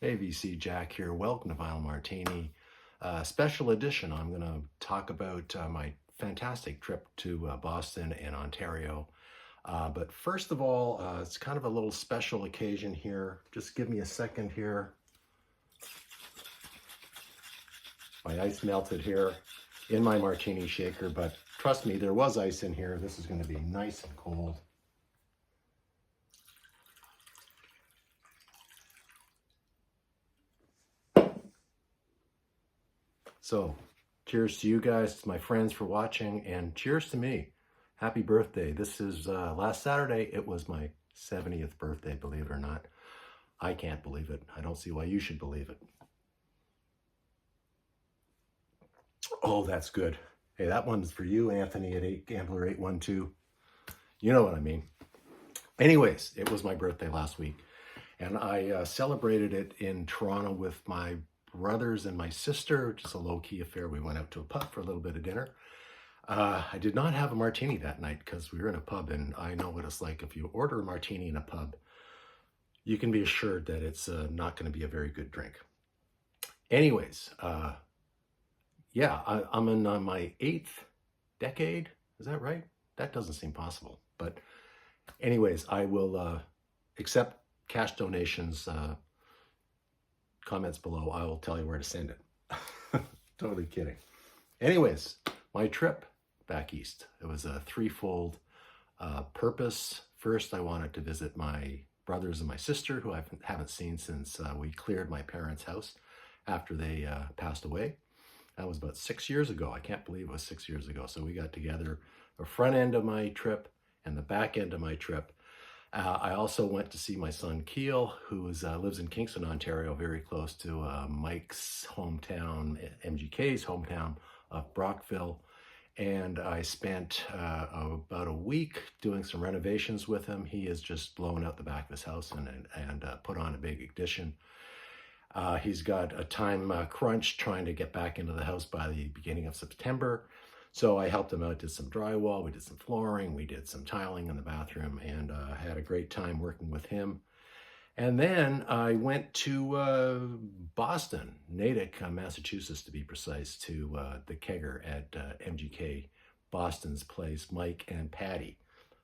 Hey, VC Jack here. Welcome to Vinyl Martini. Special edition. I'm going to talk about my fantastic trip to Boston and Ontario. But first of all, it's kind of a little special occasion here. Just give me a second here. My ice melted here in my martini shaker, but trust me, there was ice in here. This is going to be nice and cold. So, cheers to you guys, to my friends for watching, and cheers to me. Happy birthday. This is last Saturday. It was my 70th birthday, believe it or not. I can't believe it. I don't see why you should believe it. Oh, that's good. Hey, that one's for you, Anthony at 8Gambler812. You know what I mean. Anyways, it was my birthday last week, and I celebrated it in Toronto with my brothers and my sister, just a low-key affair. We went out to a pub for a little bit of dinner. I did not have a martini that night because we were in a pub, and I know what it's like. If you order a martini in a pub, you can be assured that it's not going to be a very good drink. Anyways, yeah, I'm in my 8th decade. Is that right? That doesn't seem possible. But anyways, I will accept cash donations. Comments below, I will tell you where to send it. Totally kidding. Anyways, my trip back east, it was a threefold purpose. First, I wanted to visit my brothers and my sister, who I haven't seen since we cleared my parents' house after they passed away. That was about 6 years ago. I can't believe it was 6 years ago. So we got together the front end of my trip and the back end of my trip. I also went to see my son Keel, who lives in Kingston, Ontario, very close to Mike's hometown, MGK's hometown of Brockville. And I spent about a week doing some renovations with him. He has just blown out the back of his house and put on a big addition. He's got a time crunch trying to get back into the house by the beginning of September. So I helped him out, did some drywall, we did some flooring, we did some tiling in the bathroom, and had a great time working with him. And then I went to Boston, Natick, Massachusetts to be precise, to the kegger at MGK, Boston's place, Mike and Patty.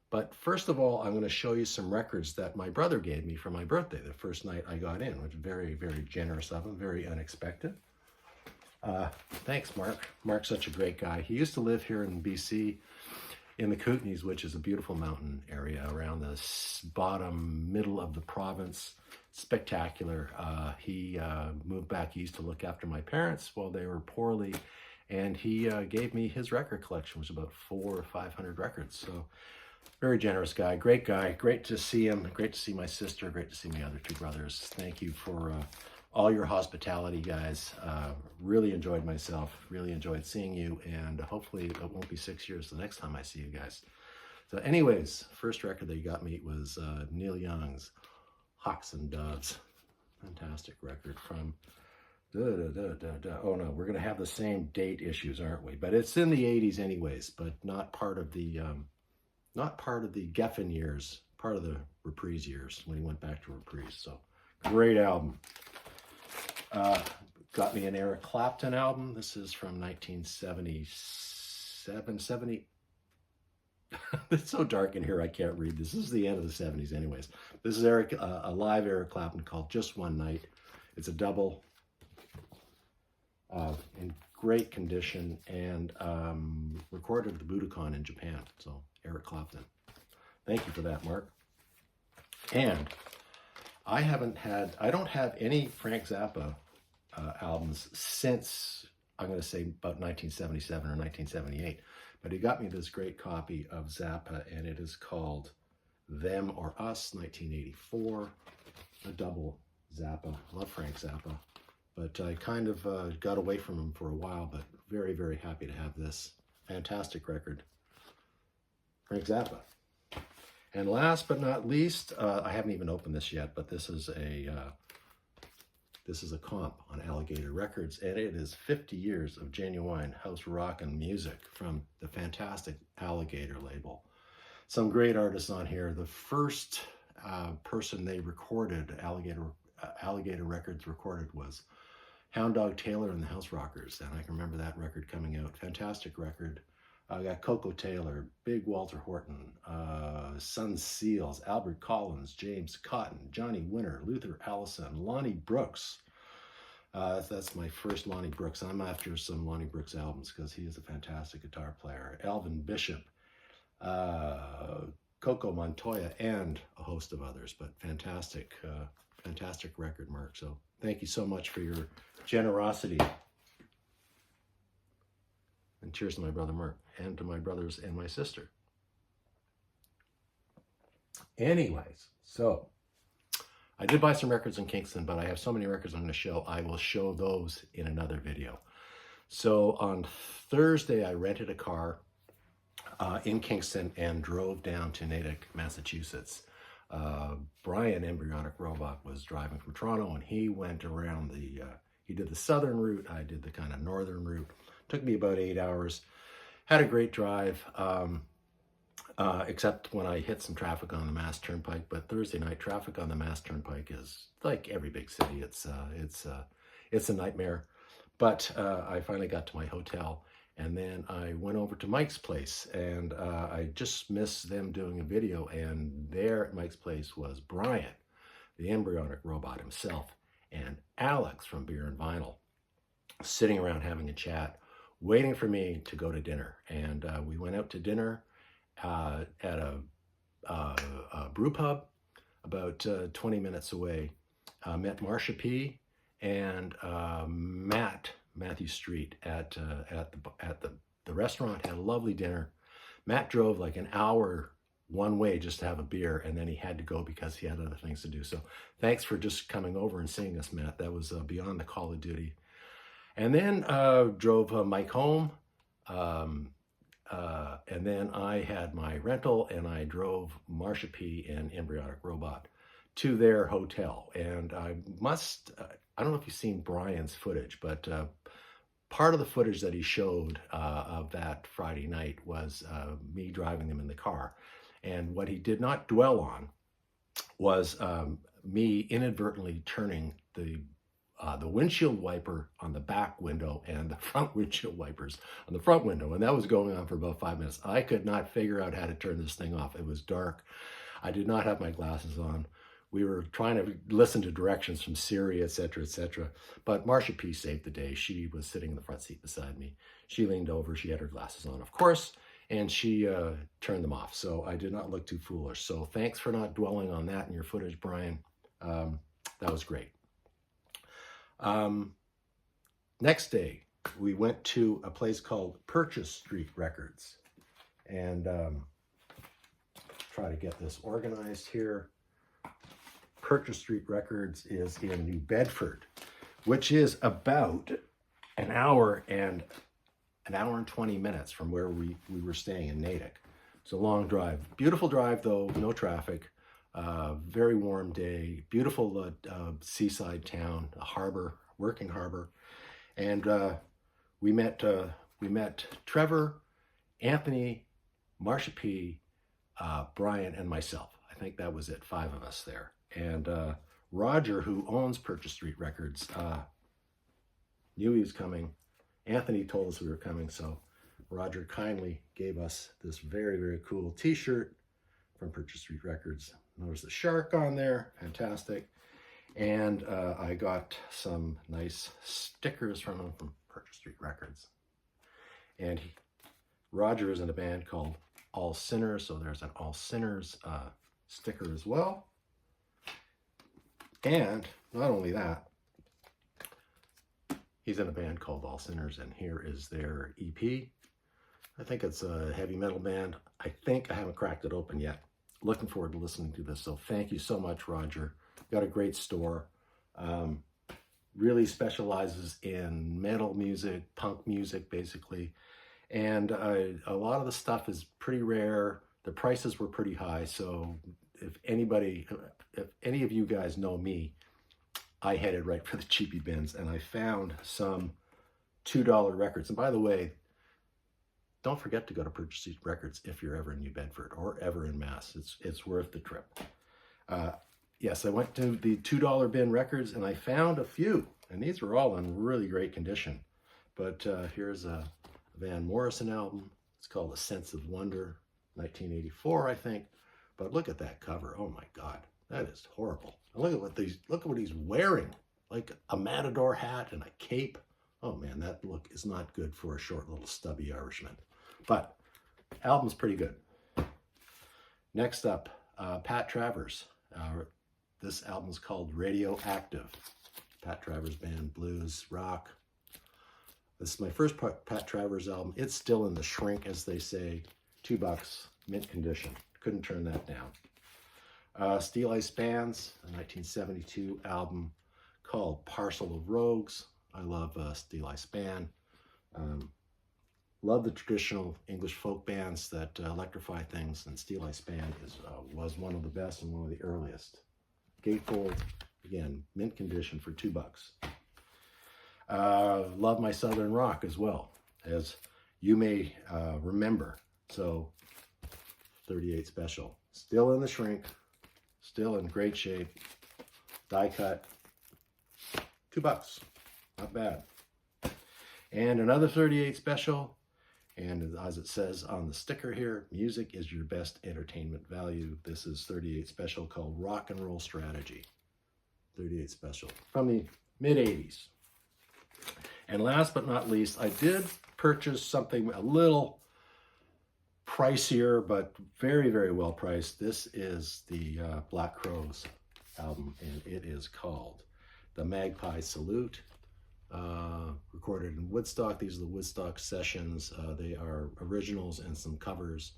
But first of all, I'm going to show you some records that my brother gave me for my birthday, the first night I got in, which was very, very generous of him, very unexpected. Thanks, Mark. Mark's such a great guy. He used to live here in BC in the Kootenays, which is a beautiful mountain area around the bottom middle of the province. Spectacular. He moved back east to look after my parents while they were poorly, and he gave me his record collection, which was about 400 or 500 records. So very generous guy, great guy. Great to see him. Great to see my sister. Great to see my other two brothers. Thank you for all your hospitality, guys. Really enjoyed myself, really enjoyed seeing you, and hopefully it won't be 6 years the next time I see you guys. So anyways, first record they got me was Neil Young's Hawks and Doves. Fantastic record from, oh no, we're gonna have the same date issues, aren't we? But it's in the 80s anyways, but not part of the Geffen years, part of the Reprise years when he went back to Reprise. So great album. Got me an Eric Clapton album. This is from 1977, 70. It's so dark in here I can't read this. This is the end of the 70s anyways. This is a live Eric Clapton called Just One Night. It's a double in great condition and recorded at the Budokan in Japan. So Eric Clapton. Thank you for that, Mark. And I don't have any Frank Zappa albums since, I'm going to say, about 1977 or 1978. But he got me this great copy of Zappa, and it is called Them or Us, 1984. A double Zappa. I love Frank Zappa. But I kind of got away from him for a while, but very, very happy to have this fantastic record. Frank Zappa. And last but not least, I haven't even opened this yet, but this is a comp on Alligator Records, and it is 50 years of genuine house rockin' music from the fantastic Alligator label. Some great artists on here. The first person they recorded, Alligator Alligator Records recorded was Hound Dog Taylor and the House Rockers, and I can remember that record coming out. Fantastic record. I got Coco Taylor, Big Walter Horton, Sun Seals, Albert Collins, James Cotton, Johnny Winter, Luther Allison, Lonnie Brooks. That's my first Lonnie Brooks. I'm after some Lonnie Brooks albums because he is a fantastic guitar player. Alvin Bishop, Coco Montoya, and a host of others. But fantastic, fantastic record, Mark. So thank you so much for your generosity. And cheers to my brother Mark, and to my brothers and my sister. Anyways, so I did buy some records in Kingston, but I have so many records I'm going to show. I will show those in another video. So on Thursday, I rented a car in Kingston and drove down to Natick, Massachusetts. Brian, Embryonic Robot, was driving from Toronto, and he went around he did the southern route. I did the kind of northern route. Took me about 8 hours. Had a great drive, except when I hit some traffic on the Mass Turnpike. But Thursday night, traffic on the Mass Turnpike is like every big city. It's a nightmare. But I finally got to my hotel, and then I went over to Mike's place, and I just missed them doing a video. And there at Mike's place was Brian, the Embryonic Robot himself, and Alex from Beer and Vinyl, sitting around having a chat, waiting for me to go to dinner. And we went out to dinner at a brew pub about 20 minutes away. Met Marcia P. and Matthew Street at the restaurant. Had a lovely dinner. Matt drove like an hour one way just to have a beer, and then he had to go because he had other things to do. So thanks for just coming over and seeing us, Matt. That was beyond the call of duty. And then drove Mike home, and then I had my rental, and I drove Marcia P. and Embryonic Robot to their hotel. And I don't know if you've seen Brian's footage, but part of the footage that he showed of that Friday night was me driving them in the car. And what he did not dwell on was me inadvertently turning the windshield wiper on the back window and the front windshield wipers on the front window. And that was going on for about 5 minutes. I could not figure out how to turn this thing off. It was dark. I did not have my glasses on. We were trying to listen to directions from Siri, etc., etc. But Marcia P. saved the day. She was sitting in the front seat beside me. She leaned over. She had her glasses on, of course, and she turned them off. So I did not look too foolish. So thanks for not dwelling on that in your footage, Brian. That was great. Next day, we went to a place called Purchase Street Records, and try to get this organized here. Purchase Street Records is in New Bedford, which is about an hour and 20 minutes from where we were staying in Natick. It's a long drive. Beautiful drive, though, no traffic. Very warm day. Beautiful seaside town, a harbor, working harbor. And we met Trevor, Anthony, Marcia P., Brian, and myself. I think that was it, 5 of us there. And Roger, who owns Purchase Street Records, knew he was coming. Anthony told us we were coming, so Roger kindly gave us this very, very cool t-shirt from Purchase Street Records. Notice the shark on there, fantastic. And I got some nice stickers from him from Purchase Street Records. And Roger is in a band called All Sinners, so there's an All Sinners sticker as well. And not only that, he's in a band called All Sinners, and here is their EP. I think it's a heavy metal band. I think I haven't cracked it open yet. Looking forward to listening to this. So thank you so much, Roger. Got a great store. Really specializes in metal music, punk music, basically. And a lot of the stuff is pretty rare. The prices were pretty high. So if any of you guys know me, I headed right for the cheapy bins, and I found some $2 records. And by the way, don't forget to go to Purchase Street Records if you're ever in New Bedford or ever in Mass. It's worth the trip. yes, I went to the $2 bin records and I found a few, and these were all in really great condition. But here's a Van Morrison album. It's called A Sense of Wonder, 1984, I think. But look at that cover. Oh my God, that is horrible. And look at what he's wearing, like a matador hat and a cape. Oh man, that look is not good for a short little stubby Irishman. But album's pretty good. Next up, Pat Travers. This album is called Radioactive. Pat Travers band, blues, rock. This is my first Pat Travers album. It's still in the shrink, as they say. $2, mint condition. Couldn't turn that down. Steel Eye Spans, a 1972 album called Parcel of Rogues. I love Steel Eye Span. Love the traditional English folk bands that electrify things, and Steel Eye Span was one of the best and one of the earliest. Gatefold, again, mint condition for $2. Love my Southern rock as well, as you may remember. So 38 Special, still in the shrink, still in great shape, die cut, $2, not bad. And another 38 Special, and as it says on the sticker here, music is your best entertainment value. This is 38 Special called Rock and Roll Strategy. 38 Special from the mid-80s. And last but not least, I did purchase something a little pricier, but very, very well priced. This is the Black Crowes album, and it is called The Magpie Salute. Recorded in Woodstock. These are the Woodstock sessions. They are originals and some covers.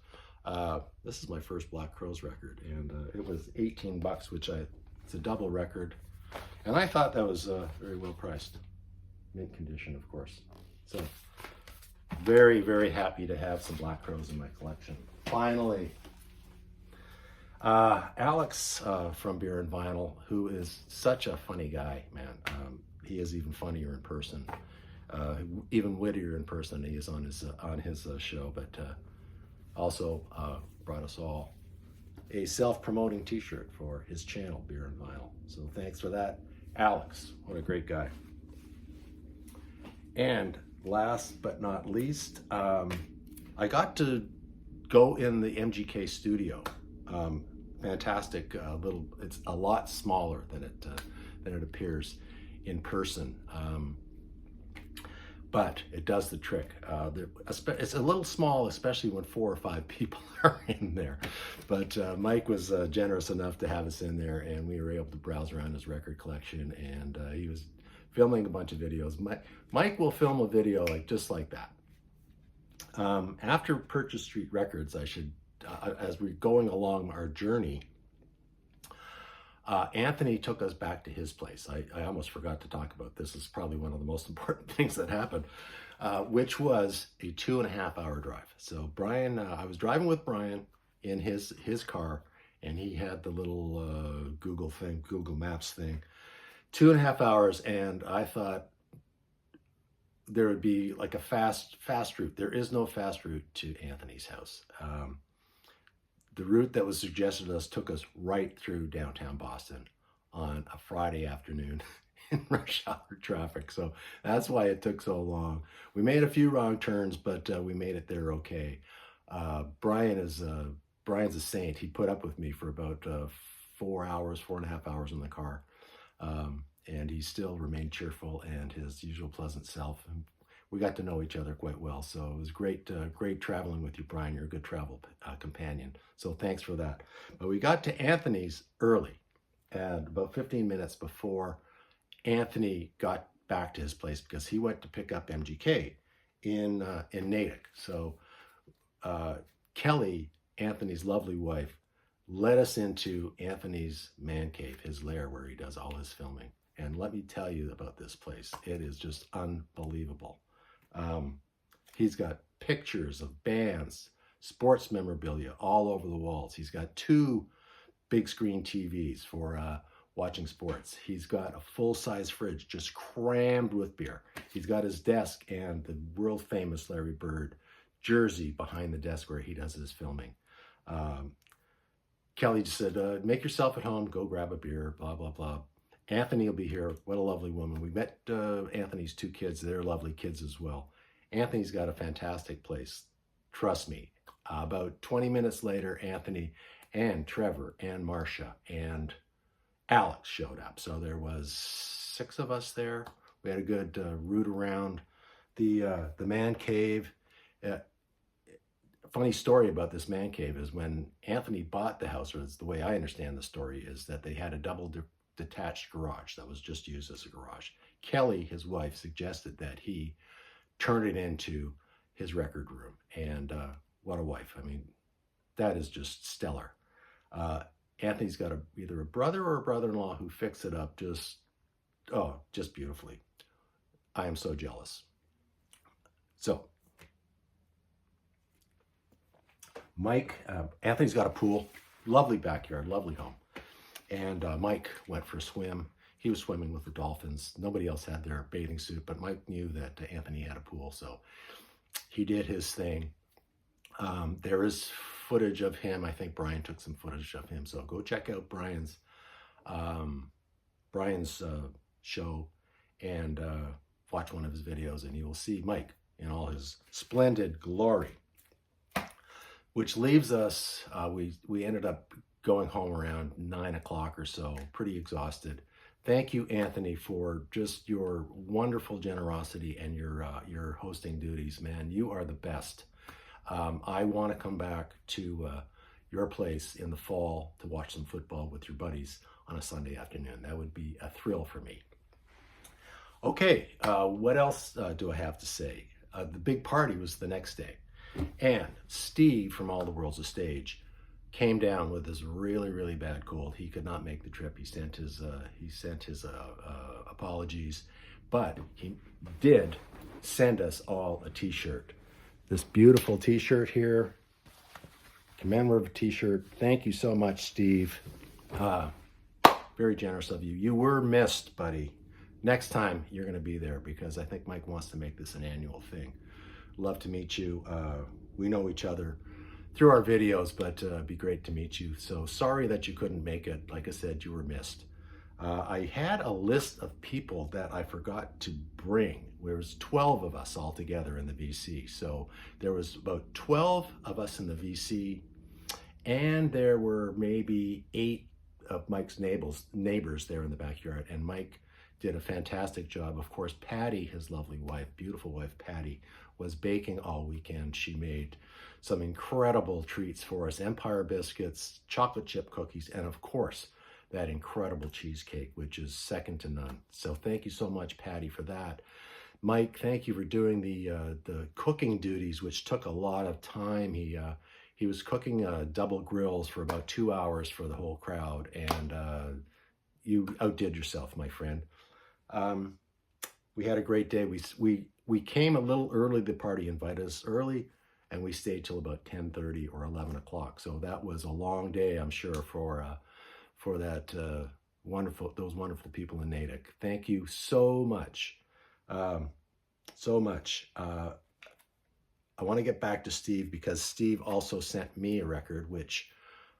This is my first Black Crowes record, and it was $18, which it's a double record, and I thought that was very well priced. Mint condition, of course. So very, very happy to have some Black Crowes in my collection. Finally, Alex from Beer and Vinyl, who is such a funny guy, man. He is even funnier in person, even wittier in person. He is on his show, but also brought us all a self-promoting t-shirt for his channel, Beer and Vinyl. So thanks for that, Alex. What a great guy. And last but not least, I got to go in the MGK studio. Fantastic little, it's a lot smaller than it appears in person, but it does the trick. It's a little small, especially when 4 or 5 people are in there, but Mike was generous enough to have us in there, and we were able to browse around his record collection, and he was filming a bunch of videos. Mike will film a video just like that. After Purchase Street Records, as we're going along our journey, Anthony took us back to his place. I almost forgot to talk about this. It's probably one of the most important things that happened, which was a 2.5-hour drive. So Brian, I was driving with Brian in his car, and he had the little Google Maps thing. 2.5 hours, and I thought there would be like a fast route. There is no fast route to Anthony's house. The route that was suggested to us took us right through downtown Boston on a Friday afternoon in rush hour traffic. So that's why it took so long. We made a few wrong turns, but we made it there okay. Brian's a saint. He put up with me for about 4.5 hours in the car. And he still remained cheerful and his usual pleasant self. And we got to know each other quite well. So it was great traveling with you, Brian. You're a good travel companion. So thanks for that. But we got to Anthony's early, and about 15 minutes before Anthony got back to his place, because he went to pick up MGK in Natick. So Kelly, Anthony's lovely wife, led us into Anthony's man cave, his lair where he does all his filming. And let me tell you about this place. It is just unbelievable. He's got pictures of bands, sports memorabilia all over the walls. He's got 2 big screen TVs for watching sports. He's got a full-size fridge just crammed with beer. He's got his desk and the world famous Larry Bird jersey behind the desk where he does his filming. Kelly just said, make yourself at home, go grab a beer, blah, blah, blah. Anthony will be here. What a lovely woman. We met Anthony's 2 kids. They're lovely kids as well. Anthony's got a fantastic place. Trust me. About 20 minutes later, Anthony and Trevor and Marcia and Alex showed up. So there was 6 of us there. We had a good route around the man cave. Funny story about this man cave is when Anthony bought the house, or the way I understand the story, is that they had a double detached garage that was just used as a garage. Kelly, his wife, suggested that he turn it into his record room. And what a wife. I mean, that is just stellar. Anthony's got either a brother or a brother-in-law who fixed it up just beautifully. I am so jealous. So, Mike, Anthony's got a pool, lovely backyard, lovely home. And Mike went for a swim. He was swimming with the dolphins. Nobody else had their bathing suit, but Mike knew that Anthony had a pool, so he did his thing. There is footage of him. I think Brian took some footage of him, so go check out Brian's show and watch one of his videos, and you will see Mike in all his splendid glory. Which leaves us, we ended up going home around 9 o'clock or so, pretty exhausted. Thank you, Anthony, for just your wonderful generosity and your hosting duties, man. You are the best. I want to come back to your place in the fall to watch some football with your buddies on a Sunday afternoon. That would be a thrill for me. Okay, what else do I have to say? The big party was the next day. And Steve from All the World's a Stage came down with this really, really bad cold. He could not make the trip. He sent his apologies, but he did send us all a t-shirt. This beautiful t-shirt here, commemorative t-shirt. Thank you so much, Steve. Very generous of you. You were missed, buddy. Next time you're going to be there because I think Mike wants to make this an annual thing. Love to meet you. We know each other through our videos, but it'd be great to meet you. So sorry that you couldn't make it. Like I said, you were missed. I had a list of people that I forgot to bring. There was 12 of us all together in the VC. So there was about 12 of us in the VC, and there were maybe 8 of Mike's neighbors there in the backyard. And Mike did a fantastic job. Of course, Patty, his lovely wife, beautiful wife, Patty, was baking all weekend. She made some incredible treats for us, Empire biscuits, chocolate chip cookies, and of course, that incredible cheesecake, which is second to none. So thank you so much, Patty, for that. Mike, thank you for doing the cooking duties, which took a lot of time. He was cooking double grills for about 2 hours for the whole crowd, and you outdid yourself, my friend. We had a great day. We came a little early. The party invited us early, and we stayed till about 10:30 or 11 o'clock. So that was a long day, I'm sure, for that those wonderful people in Natick. Thank you so much, so much. I want to get back to Steve because Steve also sent me a record, which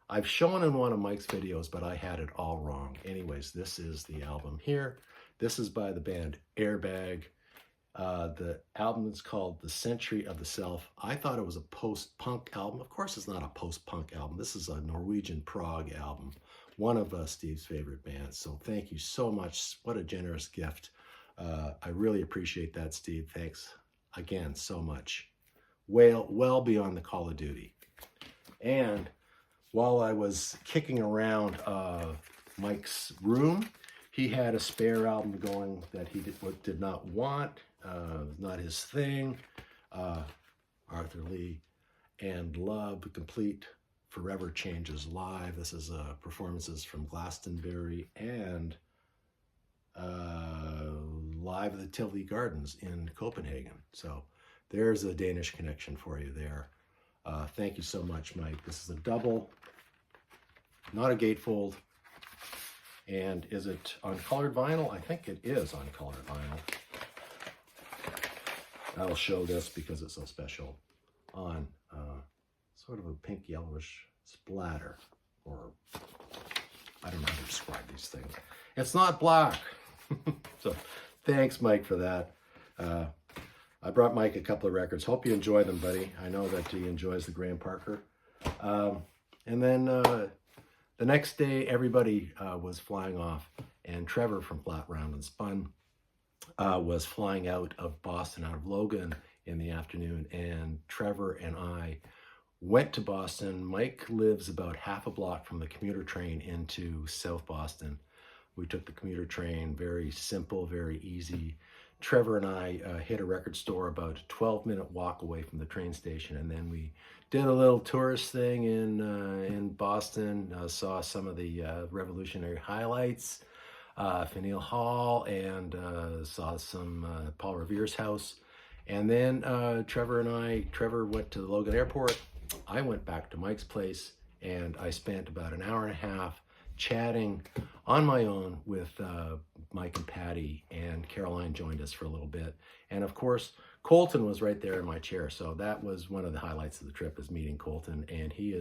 I've shown in one of Mike's videos, but I had it all wrong. Anyways, this is the album here. This is by the band Airbag. The album is called The Century of the Self. I thought it was a post-punk album. Of course, it's not a post-punk album. This is a Norwegian prog album, one of Steve's favorite bands. So thank you so much. What a generous gift. I really appreciate that, Steve. Thanks again so much. Well beyond the call of duty. And while I was kicking around Mike's room, he had a spare album going that he did not want, not his thing. Arthur Lee and Love, the complete Forever Changes live. This is performances from Glastonbury and live at the Tivoli Gardens in Copenhagen. So there's a Danish connection for you there. Thank you so much, Mike. This is a double, not a gatefold. And is it on colored vinyl? I think it is on colored vinyl. I'll show this because it's so special. On sort of a pink yellowish splatter. or I don't know how to describe these things. It's not black. So thanks, Mike, for that. I brought Mike a couple of records. Hope you enjoy them, buddy. I know that he enjoys the Graham Parker. And then the next day, everybody was flying off, and Trevor from Flat Round and Spun was flying out of Boston, out of Logan in the afternoon, and Trevor and I went to Boston. Mike lives about half a block from the commuter train into South Boston. We took the commuter train, very simple, very easy. Trevor and I hit a record store about a 12-minute walk away from the train station, and then we did a little tourist thing in Boston, saw some of the revolutionary highlights, Faneuil Hall, and saw some Paul Revere's house. And then Trevor went to the Logan Airport. I went back to Mike's place, and I spent about an hour and a half chatting on my own with Mike and Patty, and Caroline joined us for a little bit. And of course, Colton was right there in my chair. So that was one of the highlights of the trip, is meeting Colton. And he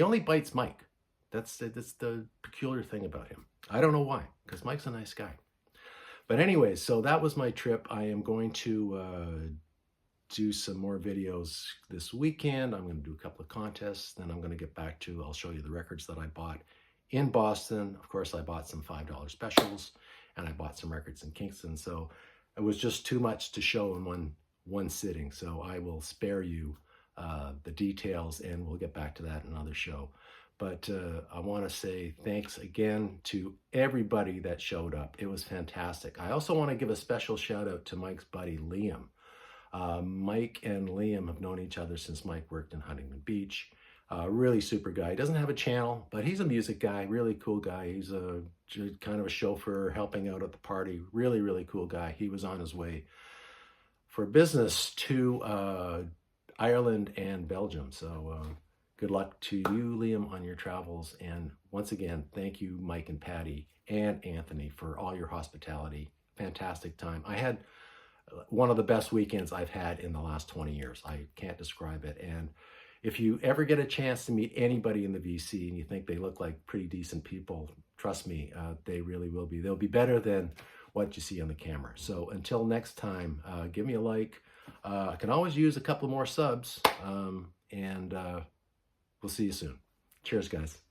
only bites Mike. That's the peculiar thing about him. I don't know why, because Mike's a nice guy. But anyways, so that was my trip. I am going to do some more videos this weekend. I'm going to do a couple of contests. Then I'm going to get back to, I'll show you the records that I bought in Boston. Of course, I bought some $5 specials, and I bought some records in Kingston. So it was just too much to show in one sitting. So I will spare you the details, and we'll get back to that in another show. But I want to say thanks again to everybody that showed up. It was fantastic. I also want to give a special shout out to Mike's buddy, Liam. Mike and Liam have known each other since Mike worked in Huntington Beach. Really super guy. He doesn't have a channel, but he's a music guy, really cool guy. He's a kind of a chauffeur helping out at the party. Really, really cool guy. He was on his way for business to Ireland and Belgium. So good luck to you, Liam, on your travels. And once again, thank you, Mike and Patty and Anthony, for all your hospitality. Fantastic time. I had one of the best weekends I've had in the last 20 years. I can't describe it. And if you ever get a chance to meet anybody in the VC and you think they look like pretty decent people, trust me, they really will be. They'll be better than what you see on the camera. So until next time, give me a like. I can always use a couple more subs, and we'll see you soon. Cheers, guys.